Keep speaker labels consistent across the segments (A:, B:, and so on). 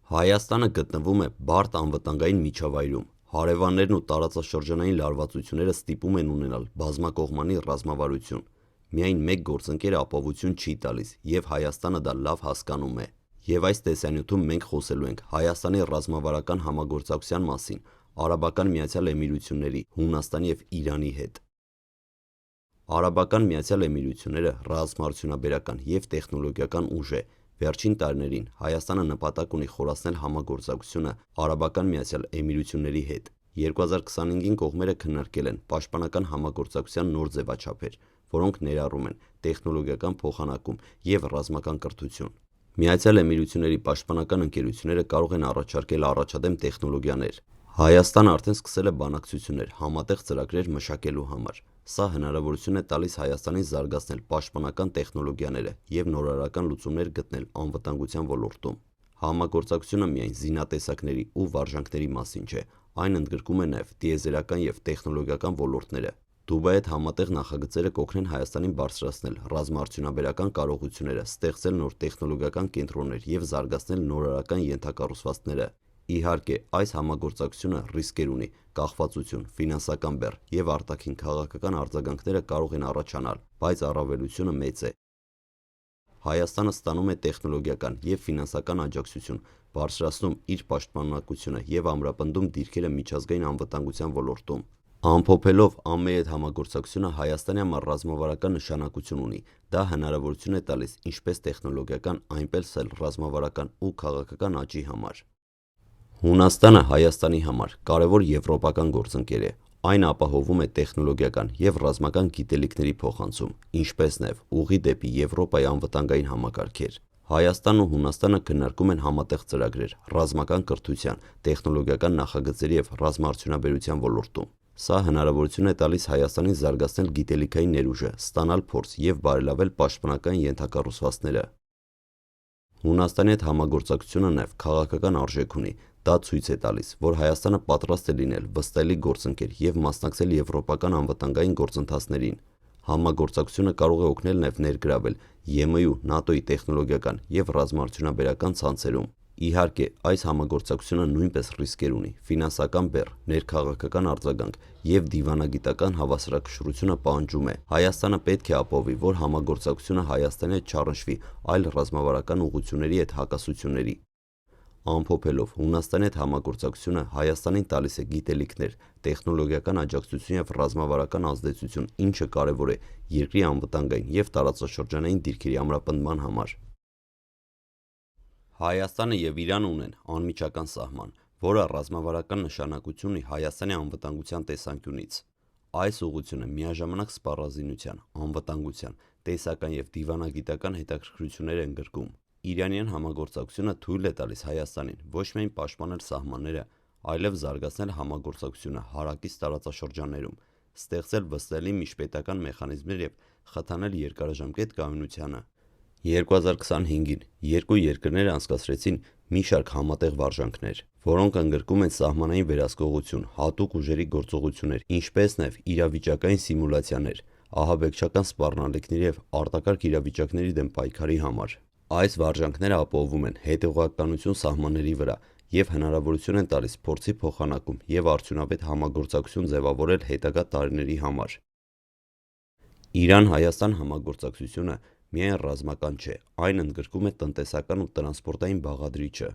A: Հայաստանը գտնվում է բարդ անվտանգային միջավայրում։ Հարևաններն ու տարածաշրջանային լարվածությունները ստիպում են ունենալ բազմակողմանի ռազմավարություն։ Միայն մեկ գործընկերը ապահովություն չի տալիս, եւ Հայաստանը դա լավ հասկանում է։ Եվ այս տեսանյութում մենք խոսելու ենք Հայաստանի ռազմավարական համագործակցության մասին Արաբական Միացյալ Էմիրությունների, Հունաստանի եւ Իրանի հետ։ Արաբական Միացյալ Էմիրությունները ռազմաարդյունաբերական եւ տեխնոլոգիական ուժ է։ Վերջին տարիներին Հայաստանը նպատակ ունի խորացնել համագործակցությունը Արաբական Միացյալ Էմիրությունների հետ։ 2025-ին կողմերը քննարկել են պաշտպանական համագործակցության նոր ձևաչափեր, որոնք ներառում են տեխնոլոգիական փոխանակում եւ ռազմական կրթություն։ Միացյալ Էմիրությունների պաշտպանական ընկերությունները կարող են առաջարկել առաջադեմ տեխնոլոգիաներ։ Հայաստանը արդեն սկսել է բանակցություններ համատեղ ծրագրեր մշակելու համար։ Սա հնարավորություն է տալիս Հայաստանին զարգացնել պաշտպանական տեխնոլոգիաները եւ նորարարական լուծումներ գտնել անվտանգության ոլորտում։ Համագործակցությունը միայն զինատեսակների ու վարժանքների մասին չէ, այն ընդգրկում է նաեւ տիեզերական եւ տեխնոլոգիական ոլորտները։ Դուբայի հետ համատեղ նախագծերը կօգնեն Հայաստանին բարձրացնել ռազմաարդյունաբերական կարողությունները, ստեղծել նոր տեխնոլոգիական կենտրոններ եւ զարգացնել նորարարական ենթակառուցվածքները։ Իհարկե, այս համագործակցությունը ռիսկեր ունի, կախվածություն, ֆինանսական բեռ եւ արտաքին քաղաքական արձագանքները կարող են առաջանալ, բայց առավելությունը մեծ է։ Հայաստանը ստանում է տեխնոլոգիական եւ ֆինանսական աջակցություն, բարձրացնում իր պաշտպանունակությունը եւ ամրապնդում դիրքերը միջազգային անվտանգության ոլորտում։ Ամփոփելով, ԱՄՆ-ի հետ համագործակցությունը Հայաստանի համար ռազմավարական նշանակություն ունի։ Դա հնարավորություն է տալիս ինչպես տեխնոլոգիական, այնպես էլ ռազմավարական ու քաղաքական աճի համար։ Հունաստանը Հայաստանի համար կարևոր եվրոպական գործընկեր է։ Այն ապահովում է տեխնոլոգիական եւ ռազմական գիտելիքների փոխանցում, ինչպես նաեւ ուղի դեպի Եվրոպայի անվտանգային համակարգեր։ Հայաստանն ու Հունաստանը քննարկում են համատեղ ծրագրեր ռազմական կրթության, տեխնոլոգիական նախագծերի եւ ռազմաարդյունաբերության ոլորտում։ Սա հնարավորություն է տալիս Հայաստանին զարգացնել գիտելիքային ներուժը, ստանալ փորձ եւ բարելավել պաշտպանական ենթակառուցվածքները։ Հունաստանի հետ համագործակցությունը նաեւ քաղաքական արժեք ունի։ Դա ցույց է տալիս, որ Հայաստանը պատրաստ է լինել վստահելի գործընկեր եւ մասնակցել եվրոպական անվտանգային գործընթացներին։ Համագործակցությունը կարող է օգնել նաեւ ներգրավել ԵՄ-ի ու ՆԱՏՕ-ի տեխնոլոգիական եւ ռազմաարդյունաբերական ցանցերում։ Իհարկե, այս համագործակցությունը նույնպես ռիսկեր ունի, ֆինանսական բեռ, ներքաղաքական արձագանք եւ դիվանագիտական հավասարակշռությունը պահանջում է։ Հայաստանը պետք է ապահովի, որ համագործակցությունը Հայաստանի հետ չառնչվի այլ ռազմավարական ուղղությունների հետ հակասությունների։ Ամփոփելով, Հունաստանի հետ համագործակցությունը Հայաստանին տալիս է գիտելիքներ, տեխնոլոգիական աջակցություն եւ ռազմավարական ազդեցություն, ինչը կարեւոր է երկրի անվտանգային եւ տարածաշրջանային դիրքերի ամրապնդման համար։ Հայաստանը եւ Իրանը ունեն անմիջական սահման, որը ռազմավարական նշանակություն ունի Հայաստանի անվտանգության տեսանկյունից։ Այս ուղղությունը միաժամանակ սպառազինության, անվտանգության, տեսական եւ դիվանագիտական հետաքրքրություններ է ընդգրկում։ Իրանյան համագործակցությունը թույլ է տալիս Հայաստանին ոչ միայն պաշտպանել սահմանները, այլև զարգացնել համագործակցությունը հարակից տարածաշրջաններում, ստեղծել վստահելի միջպետական մեխանիզմներ եւ խթանել երկարաժամկետ կայունությանը։ 2025-ին երկու երկրները անցկացրեցին մի շարք համատեղ վարժանքներ, որոնք ընդգրկում են սահմանային վերահսկողություն, հատուկ ուժերի գործողություններ, ինչպես նաեւ իրավիճակային սիմուլյացիաներ, ահաբեկչական սպառնալիքների եւ արտակարգ իրավիճակների դեմ պայքարի համար։ Այս վարժանքները ապահովում են հետևողականություն սահմանների վրա եւ հնարավորություն են տալիս փորձի փոխանակում եւ արդյունավետ համագործակցություն ձևավորել հետագա տարիների համար։ Իրան-Հայաստան համագործակցությունը միայն ռազմական չէ, այն ընդգրկում է տնտեսական ու տրանսպորտային բաղադրիչը։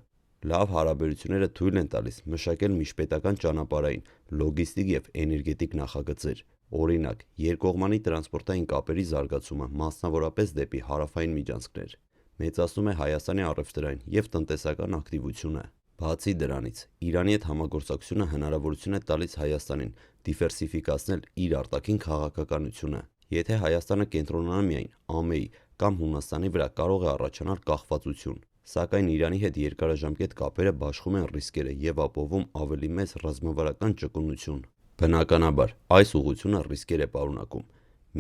A: Լավ հարաբերությունները թույլ են տալիս մշակել միջպետական ճանապարհային, լոգիստիկ եւ էներգետիկ նախագծեր։ Օրինակ, երկկողմանի տրանսպորտային կապերի զարգացումը, մասնավորապես դեպի հարավային միջանցքներ, մեծացնում է Հայաստանի առևտրային եւ տնտեսական ակտիվությունը։ Բացի դրանից, Իրանի հետ համագործակցությունը հնարավորություն է տալիս Հայաստանին դիվերսիֆիկացնել իր արտաքին քաղաքականությունը։ Եթե Հայաստանը կենտրոնանա միայն ԱՄՆ-ի կամ Հունաստանի վրա, կարող է առաջանալ կախվածություն, սակայն Իրանի հետ երկարաժամկետ կապերը բաշխում են ռիսկերը եւ ապահովում ավելի մեծ ռազմավարական ճկունություն։ Բնականաբար, այս ուղղությունը ռիսկեր է պարունակում։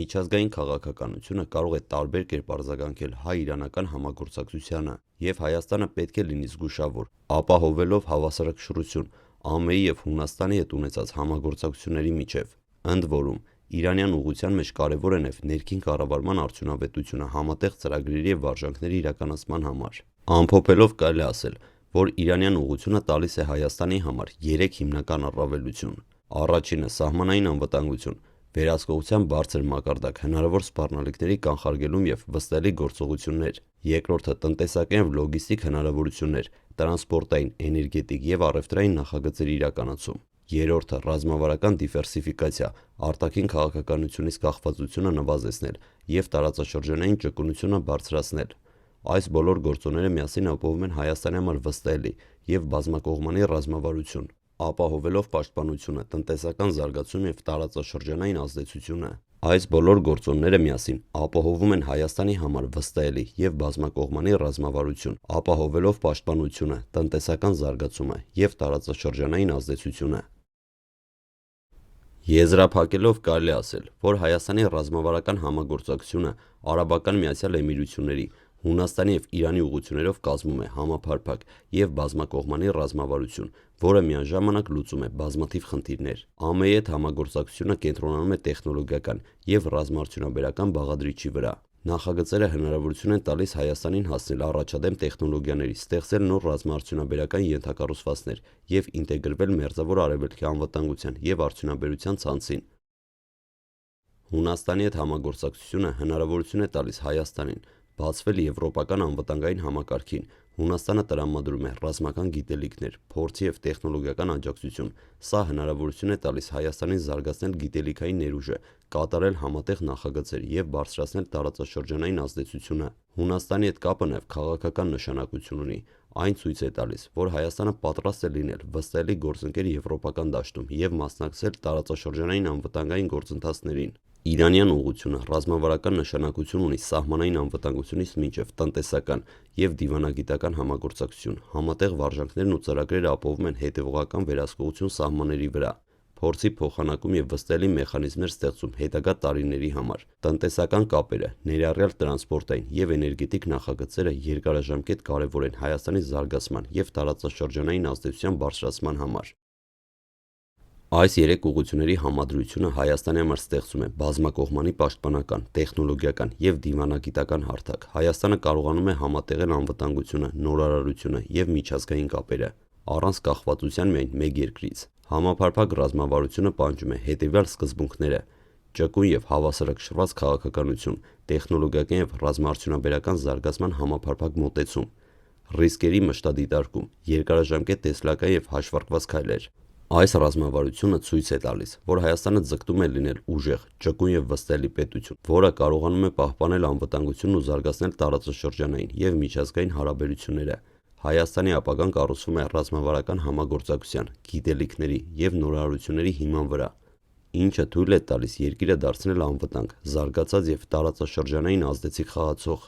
A: Միջազգային քաղաքականությունը կարող է տարբեր կերպ արձագանքել հայ-իրանական համագործակցությանը, եւ Հայաստանը պետք է լինի զգուշավոր, ապահովելով հավասարակշռություն ԱՄՆ-ի եւ Հունաստանի հետ ունեցած համագործակցությունների միջև։ Ընդ որում, Իրանյան ուղղության մեջ կարևոր է նաեւ ներքին կառավարման արդյունավետությունը համատեղ ծրագրերի եւ վարժանքների իրականացման համար։ Ամփոփելով կարելի ասել, որ իրանյան ուղղությունը տալիս է Հայաստանի համար 3 հիմնական առավելություն։ Առաջինը սահմանային անվտանգություն, վերահսկողության բարձր մակարդակ, հնարավոր սպառնալիքների կանխարգելում և վստահելի գործողություններ։ Երկրորդը տնտեսական և լոգիստիկ հնարավորություններ, տրանսպորտային, էներգետիկ և առևտրային նախագծերի իրականացում։ Երրորդը ռազմավարական դիվերսիֆիկացիա, արտաքին քաղաքականությունից կախվածությունը նվազեցնել և տարածաշրջանային ճկունությունը բարձրացնել։ Այս բոլոր գործոնները միասին ապահովում են Հայաստանի համար վստահելի և բազմակողմանի ռազմավարություն, ապահովելով պաշտպանությունը, տնտեսական զարգացումը և տարածաշրջանային ազդեցությունը։ Այս բոլոր գործոնները միասին ապահովում են Հայաստանի համար վստահելի և բազմակողմանի ռազմավարություն, ապահովելով պաշտպանությունը, տնտեսական զարգացումը և տարածաշրջանային ազդեցությունը։ Եզրափակելով կարելի է ասել, որ Հայաստանի ռազմավարական համագործակցությունը Արաբական Միացյալ Էմիրությունների, Հունաստանի և Իրանի ուղղություններով կազմում է համապարփակ և բազմակողմանի ռազմավարություն, որը միաժամանակ լուծում է բազմաթիվ խնդիրներ։ ԱՄՆ-ի հետ համագործակցությունը կենտրոնանում է տեխնոլոգիական և ռազմաարդյունաբերական բաղադրիչի վրա։ Նախագծերը հնարավորություն են տալիս Հայաստանին հասնել առաջադեմ տեխնոլոգիաների, ստեղծել նոր ռազմաարդյունաբերական ենթակառուցվածքներ և ինտեգրվել Մերձավոր Արևելքի անվտանգության և արդյունաբերության ցանցին։ Հունաստանի հետ համագործակցությունը հնարավորություն է տալիս Հայաստանին բացվել եվրոպական անվտանգային համակարգին։ Հունաստանը տրամադրում է ռազմական գիտելիքներ, փորձի և տեխնոլոգիական աջակցություն։ Սա հնարավորություն է տալիս Հայաստանին զարգացնել գիտելիքային ներուժը, կատարել համատեղ նախագծեր և բարձրացնել տարածաշրջանային ազդեցությունը։ Հունաստանի հետ կապը նաև քաղաքական նշանակություն ունի։ Այն ցույց է տալիս, որ Հայաստանը պատրաստ է լինել վստահելի գործընկեր եվրոպական դաշտում և մասնակցել տարածաշրջանային անվտանգային գործընթացներին։ Իրանյան ուղղությունը ռազմավարական նշանակություն ունի սահմանային անվտանգությունից մինչև տնտեսական և դիվանագիտական համագործակցություն։ Համատեղ վարժանքներն ու ծրագրերը ապահովում են հետևողական վերահսկողություն սահմանների վրա, փորձի փոխանակում և վստահելի մեխանիզմներ ստեղծում հետագա տարիների համար։ Տնտեսական կապերը, ներառյալ տրանսպորտային և էներգետիկ նախագծերը երկարաժամկետ կարևոր են Հայաստանի զարգացման և տարածաշրջանային ազդեցության բարձրացման համար։ Այս 3 ուղղությունների համադրությունը Հայաստանի համար ստեղծում է բազմակողմանի պաշտպանական, տեխնոլոգիական և դիվանագիտական հարթակ։ Հայաստանը կարողանում է համատեղել անվտանգությունը, նորարարությունը և միջազգային կապերը, առանց կախվածության միայն մեկ երկրից։ Համապարփակ ռազմավարությունը պահանջում է հետևյալ սկզբունքները՝ ճկուն և հավասարակշռված քաղաքականություն, տեխնոլոգիական և ռազմաարդյունաբերական զարգացման համապարփակ մոտեցում, ռիսկերի մշտադիտարկում, երկարաժամկետ տեսլական և հաշվարկված քայլեր։ Այս ռազմավարությունը ցույց է տալիս, որ Հայաստանը ձգտում է լինել ուժեղ, ճկուն և վստահելի պետություն, որը կարողանում է պահպանել անվտանգությունն ու զարգացնել տարածաշրջանային և միջազգային հարաբերությունները։ Հայաստանի ապագան կառուցվում է ռազմավարական համագործակցության, գիտելիքների և նորարարությունների հիման վրա, ինչը թույլ է տալիս երկիրը դարձնել անվտանգ, զարգացած և տարածաշրջանային ազդեցիկ խաղացող։